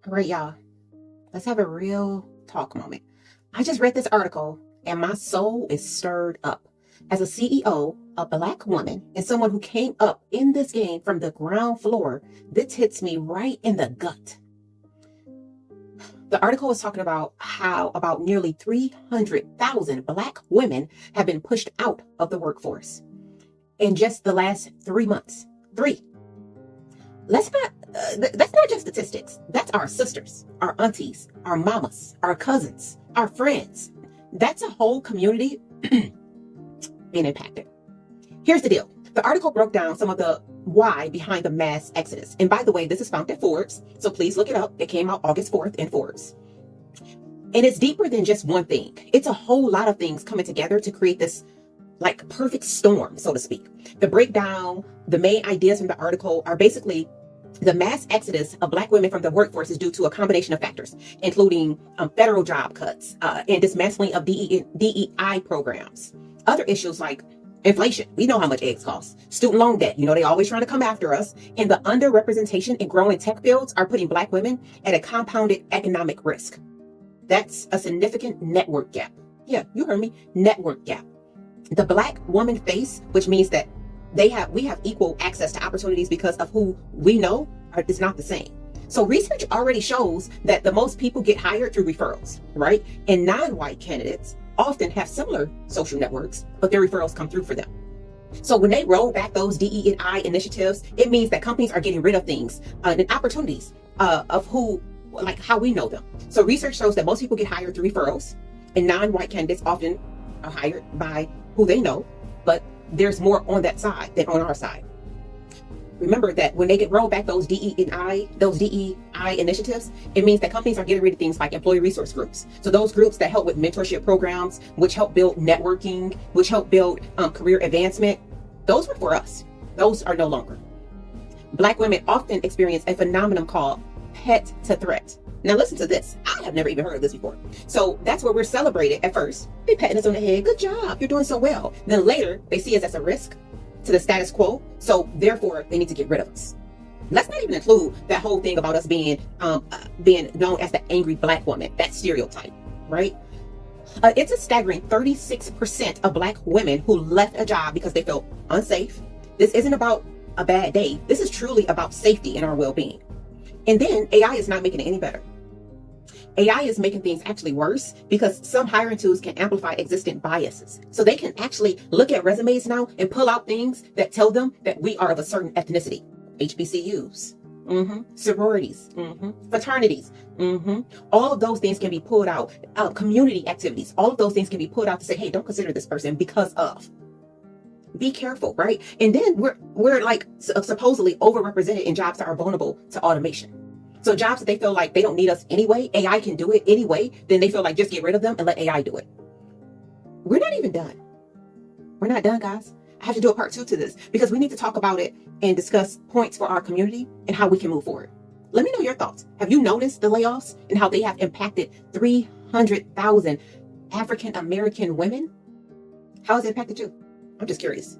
All right, y'all, let's have a real talk moment. I just read this article and my soul is stirred up. As a CEO, a Black woman, and someone who came up in this game from the ground floor, this hits me right in the gut. The article was talking about how about nearly 300,000 Black women have been pushed out of the workforce in just the last 3 months. That's not just statistics. That's our sisters, our aunties, our mamas, our cousins, our friends. That's a whole community being impacted. Here's the deal. The article broke down some of the why behind the mass exodus. And by the way, this is found at Forbes, so please look it up. It came out August 4th in Forbes. And it's deeper than just one thing. It's a whole lot of things coming together to create this like perfect storm, so to speak. The breakdown, the main ideas from the article are basically the mass exodus of Black women from the workforce is due to a combination of factors, including federal job cuts and dismantling of DEI programs. Other issues like inflation, we know how much eggs cost. Student loan debt, they always trying to come after us. And the underrepresentation in growing tech fields are putting Black women at a compounded economic risk. That's a significant network gap. Yeah, you heard me, network gap. The Black woman face, which means that we have equal access to opportunities because of who we know, is not the same. So research already shows that the most people get hired through referrals, right? And non-white candidates often have similar social networks, but their referrals come through for them. So when they roll back those DE&I initiatives, it means that companies are getting rid of things and opportunities of how we know them. So research shows that most people get hired through referrals, and non-white candidates often are hired by who they know, but there's more on that side than on our side. Remember that when they get rolled back those DEI initiatives, it means that companies are getting rid of things like employee resource groups. So those groups that help with mentorship programs, which help build networking, which help build career advancement, those were for us. Those are no longer. Black women often experience a phenomenon called pet to threat. Now listen to this. I have never even heard of this before. So that's where we're celebrated at first. They patting us on the head. Good job. You're doing so well. Then later they see us as a risk to the status quo. So therefore they need to get rid of us. Let's not even include that whole thing about us being known as the angry Black woman, that stereotype, right? It's a staggering 36% of Black women who left a job because they felt unsafe. This isn't about a bad day. This is truly about safety and our well-being. And then AI is not making it any better. AI is making things actually worse because some hiring tools can amplify existing biases. So they can actually look at resumes now and pull out things that tell them that we are of a certain ethnicity. HBCUs, sororities, fraternities, all of those things can be pulled out. Community activities, all of those things can be pulled out to say, hey, don't consider this person because of. Be careful, right? And then we're like supposedly overrepresented in jobs that are vulnerable to automation. So jobs that they feel like they don't need us anyway, AI can do it anyway, then they feel like just get rid of them and let AI do it. We're not even done. We're not done, guys. I have to do a part 2 to this because we need to talk about it and discuss points for our community and how we can move forward. Let me know your thoughts. Have you noticed the layoffs and how they have impacted 300,000 African American women? How has it impacted you? I'm just curious.